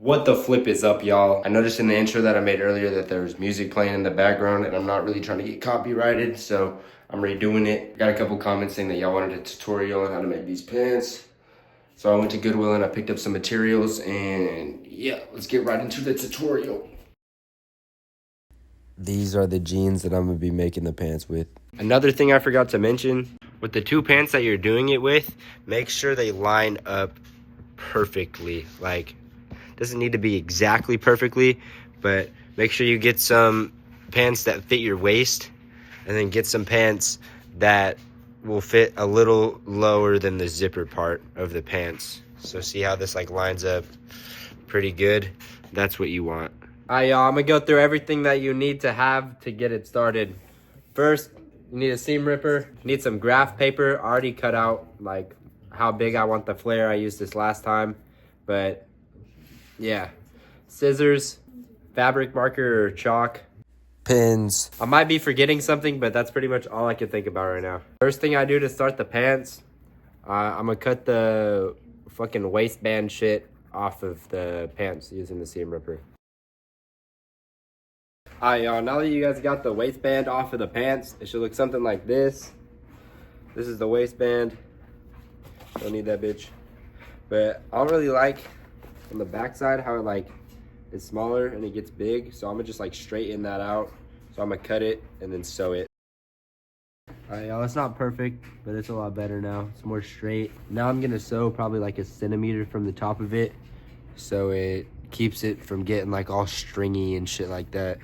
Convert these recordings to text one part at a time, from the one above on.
What the flip is up, y'all? I noticed in the intro that I made earlier that there was music playing in the background, and I'm not really trying to get copyrighted, so I'm redoing it. Got a couple comments saying that y'all wanted a tutorial on how to make these pants. So I went to Goodwill and I picked up some materials, and yeah, let's get right into the tutorial. These are the jeans that I'm gonna be making the pants with. Another thing I forgot to mention, with the two pants that you're doing it with, make sure they line up perfectly. Like, doesn't need to be exactly perfectly, but make sure you get some pants that fit your waist, and then get some pants that will fit a little lower than the zipper part of the pants. So see how this like lines up pretty good? That's what you want. All right, y'all, I'm gonna go through everything that you need to have to get it started. First, you need a seam ripper, you need some graph paper, already cut out like how big I want the flare. I used this last time, but yeah, scissors, fabric marker or chalk, pins. I might be forgetting something, but that's pretty much all I can think about right now. First thing I do to start the pants, I'm gonna cut the fucking waistband shit off of the pants using the seam ripper. Alright, y'all, now that you guys got the waistband off of the pants, it should look something like this. This is the waistband. Don't need that bitch. But I don't really like on the back side how it like is smaller and it gets big, so I'm gonna just like straighten that out. So I'm gonna cut it and then sew it. All right, y'all, it's not perfect, but it's a lot better now. It's more straight. Now I'm gonna sew probably like a centimeter from the top of it, so it keeps it from getting like all stringy and shit like that.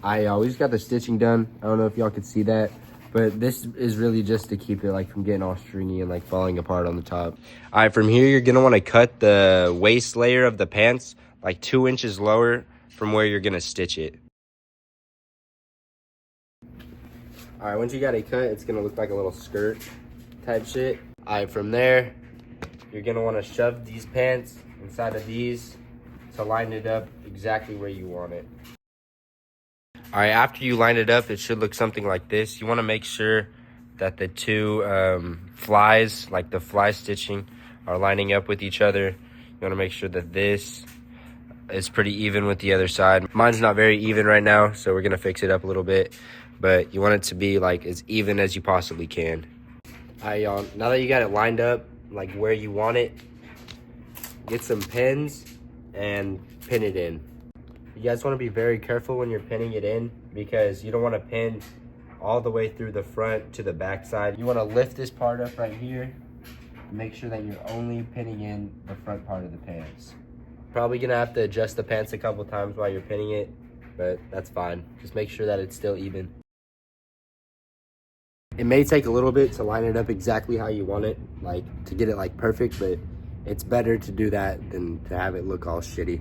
All right, y'all, we just got the stitching done. I don't know if y'all could see that, but this is really just to keep it like from getting all stringy and like falling apart on the top. All right, from here, you're gonna wanna cut the waist layer of the pants like 2 inches lower from where you're gonna stitch it. All right, once you got it cut, it's gonna look like a little skirt type shit. All right, from there, you're gonna wanna shove these pants inside of these to line it up exactly where you want it. All right, after you line it up, it should look something like this. You want to make sure that the two flies, like the fly stitching, are lining up with each other. You want to make sure that this is pretty even with the other side. Mine's not very even right now, so we're going to fix it up a little bit. But you want it to be like as even as you possibly can. All right, y'all, now that you got it lined up, like where you want it, get some pins and pin it in. You guys want to be very careful when you're pinning it in, because you don't want to pin all the way through the front to the back side. You want to lift this part up right here. Make sure that you're only pinning in the front part of the pants. Probably gonna have to adjust the pants a couple times while you're pinning it, but that's fine. Just make sure that it's still even. It may take a little bit to line it up exactly how you want it, like to get it like perfect, but it's better to do that than to have it look all shitty.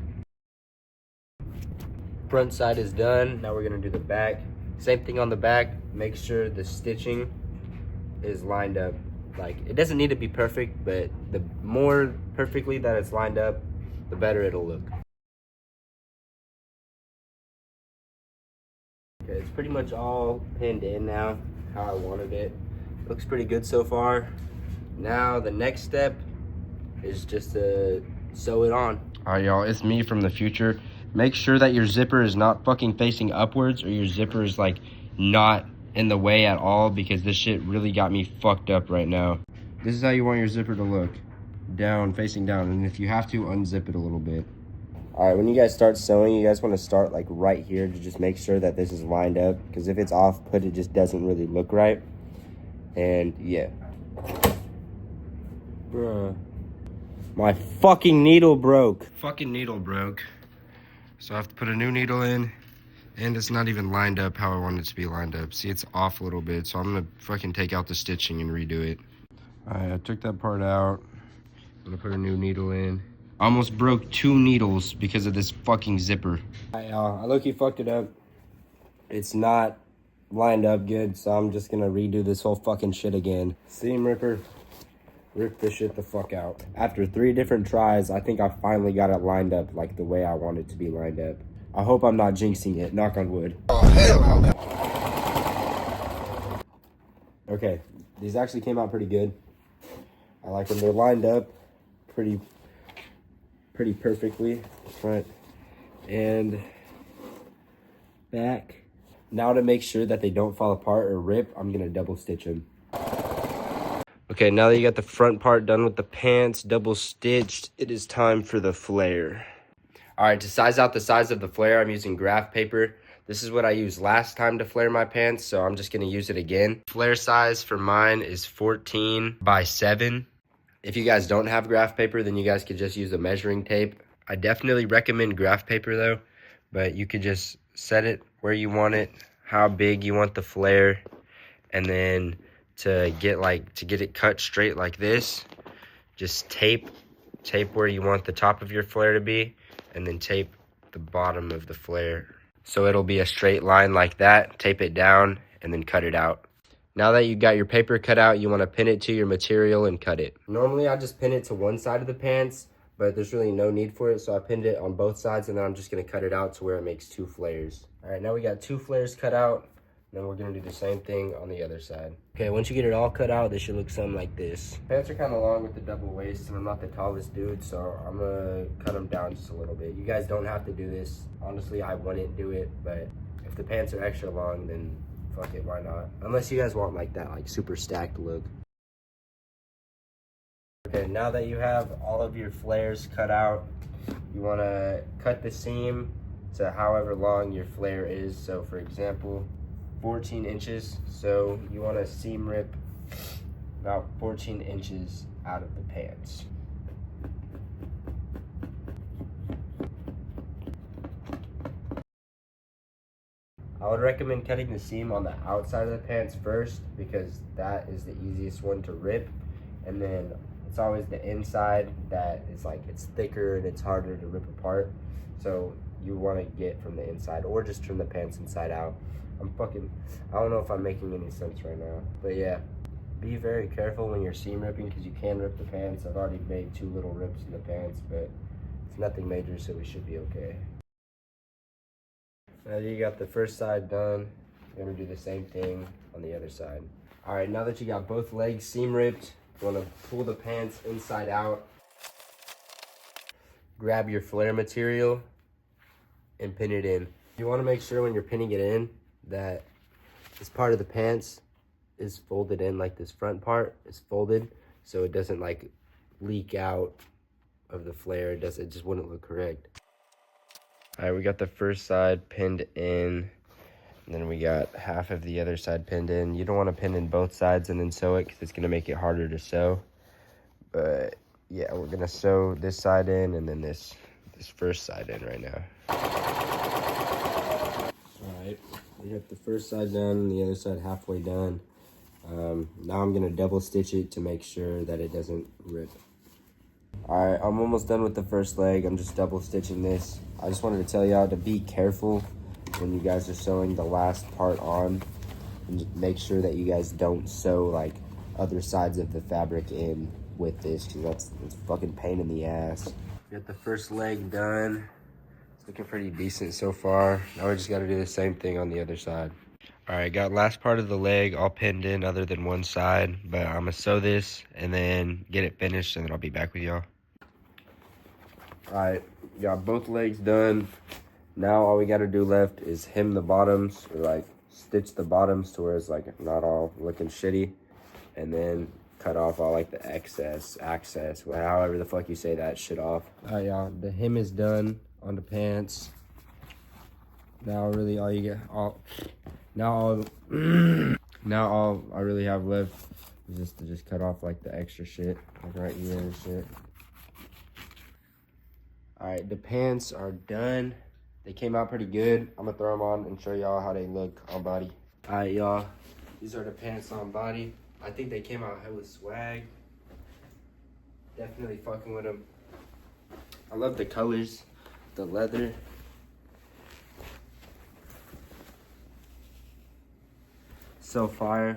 Front side is done. Now we're gonna do the back. Same thing on the back. Make sure the stitching is lined up. Like, it doesn't need to be perfect, but the more perfectly that it's lined up, the better it'll look. Okay, it's pretty much all pinned in now, how I wanted it. Looks pretty good so far. Now the next step is just to sew it on. All right, y'all, it's me from the future. Make sure that your zipper is not fucking facing upwards, or your zipper is like not in the way at all, because this shit really got me fucked up right now. This is how you want your zipper to look. Down, facing down, and if you have to, unzip it a little bit. All right, when you guys start sewing, you guys want to start like right here to just make sure that this is lined up, because if it's off put, it just doesn't really look right. And yeah. Bruh. My fucking needle broke. Fucking needle broke. So I have to put a new needle in, and it's not even lined up how I want it to be lined up. See, it's off a little bit, so I'm gonna fucking take out the stitching and redo it. All right, I took that part out. I'm gonna put a new needle in. I almost broke 2 needles because of this fucking zipper. All right, y'all, I low-key fucked it up. It's not lined up good, so I'm just gonna redo this whole fucking shit again. Seam ripper. Rip this shit the fuck out. After 3 different tries, I think I finally got it lined up like the way I want it to be lined up. I hope I'm not jinxing it, knock on wood. Oh, hell no. Okay, these actually came out pretty good. I like them. They're lined up pretty pretty perfectly, front and back. Now to make sure that they don't fall apart or rip, I'm gonna double stitch them. Okay, now that you got the front part done with the pants, double stitched, it is time for the flare. All right, to size out the size of the flare, I'm using graph paper. This is what I used last time to flare my pants, so I'm just gonna use it again. Flare size for mine is 14 by 7. If you guys don't have graph paper, then you guys could just use a measuring tape. I definitely recommend graph paper though, but you could just set it where you want it, how big you want the flare, and then to get it cut straight like this, just tape where you want the top of your flare to be, and then tape the bottom of the flare so it'll be a straight line like that. Tape it down and then cut it out. Now that you got your paper cut out, you want to pin it to your material and cut it. Normally I just pin it to one side of the pants, but there's really no need for it, so I pinned it on both sides, and then I'm just going to cut it out to where it makes 2 flares. All right, now we got 2 flares cut out. Then we're gonna do the same thing on the other side. Okay, once you get it all cut out, they should look something like this. Pants are kind of long with the double waist, and I'm not the tallest dude, so I'm gonna cut them down just a little bit. You guys don't have to do this. Honestly, I wouldn't do it, but if the pants are extra long, then fuck it, why not? Unless you guys want like that, like super stacked look. Okay, now that you have all of your flares cut out, you wanna cut the seam to however long your flare is. So for example, 14 inches, so you want to seam rip about 14 inches out of the pants. I would recommend cutting the seam on the outside of the pants first, because that is the easiest one to rip, and then it's always the inside that is like, it's thicker and it's harder to rip apart, so you want to get from the inside, or just turn the pants inside out. I don't know if I'm making any sense right now, but yeah, be very careful when you're seam ripping, because you can rip the pants. I've already made 2 little rips in the pants, but it's nothing major, so we should be okay. Now that you got the first side done, you're gonna do the same thing on the other side. All right, now that you got both legs seam ripped, you wanna pull the pants inside out, grab your flare material, and pin it in. You wanna make sure when you're pinning it in that this part of the pants is folded in, like this front part is folded, so it doesn't like leak out of the flare. It just wouldn't look correct. All right, we got the first side pinned in, and then we got half of the other side pinned in. You don't want to pin in both sides and then sew it, because it's going to make it harder to sew. But yeah, we're going to sew this side in and then this first side in right now. All right, we got the first side done and the other side halfway done. Now I'm going to double stitch it to make sure that it doesn't rip. All right, I'm almost done with the first leg. I'm just double stitching this. I just wanted to tell y'all to be careful when you guys are sewing the last part on, and just make sure that you guys don't sew like other sides of the fabric in with this, because it's fucking pain in the ass. We got the first leg done. It's looking pretty decent so far. Now we just got to do the same thing on the other side. All right, got last part of the leg all pinned in other than one side, but I'm gonna sew this and then get it finished, and then I'll be back with y'all. All right, got both legs done. Now all we gotta do left is hem the bottoms, or like stitch the bottoms to where it's like not all looking shitty, and then cut off all like the access, however the fuck you say that shit off. All right, y'all, the hem is done on the pants. Now really all you get, now all I really have left is to cut off like the extra shit, like right here and shit. All right, the pants are done. They came out pretty good. I'm gonna throw them on and show y'all how they look on body. All right, y'all, these are the pants on body. I think they came out hella swag. Definitely fucking with them. I love the colors, the leather. So fire.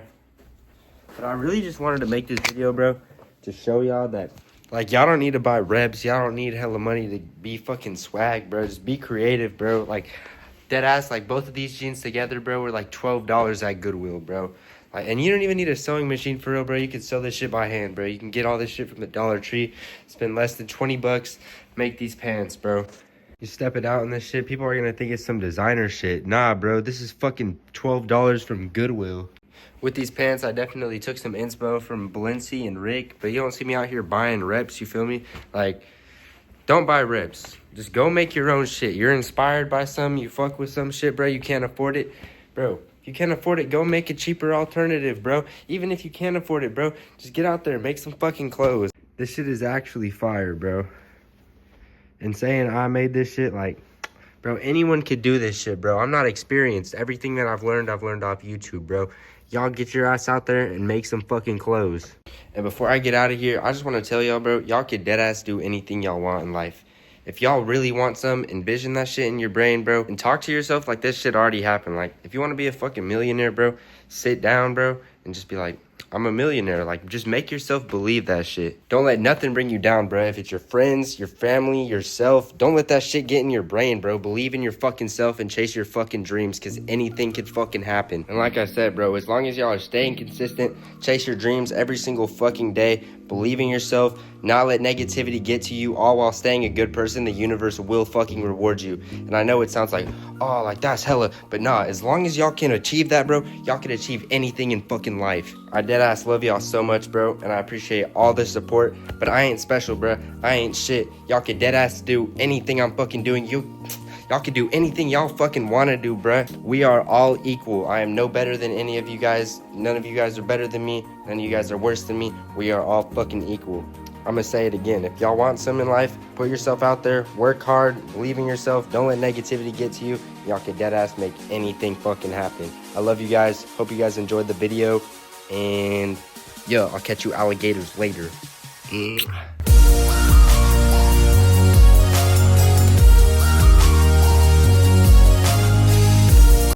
But I really just wanted to make this video, bro, to show y'all that, like, y'all don't need to buy reps. Y'all don't need hella money to be fucking swag, bro. Just be creative, bro. Like, dead ass, like, both of these jeans together, bro, were like $12 at Goodwill, bro. Like, and you don't even need a sewing machine for real, bro. You can sew this shit by hand, bro. You can get all this shit from the Dollar Tree. Spend less than 20 bucks. Make these pants, bro. You step it out in this shit, people are gonna think it's some designer shit. Nah, bro, this is fucking $12 from Goodwill. With these pants, I definitely took some inspo from Balenci and Rick, but you don't see me out here buying reps, you feel me? Like, don't buy reps. Just go make your own shit. You're inspired by some, you fuck with some shit, bro, you can't afford it. Bro, if you can't afford it, go make a cheaper alternative, bro. Even if you can't afford it, bro, just get out there and make some fucking clothes. This shit is actually fire, bro. And saying I made this shit, like, bro, anyone could do this shit, bro. I'm not experienced. Everything that I've learned off YouTube, bro. Y'all get your ass out there and make some fucking clothes. And before I get out of here, I just want to tell y'all, bro, y'all could deadass do anything y'all want in life. If y'all really want some, envision that shit in your brain, bro, and talk to yourself like this shit already happened. Like, if you want to be a fucking millionaire, bro, sit down, bro, and just be like, I'm a millionaire. Like, just make yourself believe that shit. Don't let nothing bring you down, bro. If it's your friends, your family, yourself, don't let that shit get in your brain, bro. Believe in your fucking self and chase your fucking dreams, because anything could fucking happen. And like I said, bro, as long as y'all are staying consistent, chase your dreams every single fucking day, believe in yourself, not let negativity get to you, all while staying a good person, the universe will fucking reward you. And I know it sounds like, oh, like that's hella, but nah, as long as y'all can achieve that, bro, y'all can achieve anything in fucking life. I deadass love y'all so much, bro, and I appreciate all the support, but I ain't special, bro. I ain't shit. Y'all can deadass do anything I'm fucking doing. Y'all can do anything y'all fucking want to do, bruh. We are all equal. I am no better than any of you guys. None of you guys are better than me. None of you guys are worse than me. We are all fucking equal. I'm gonna say it again. If y'all want some in life, put yourself out there, work hard, believe in yourself, don't let negativity get to you. Y'all can deadass make anything fucking happen. I love you guys. Hope you guys enjoyed the video. And, yo, I'll catch you alligators later.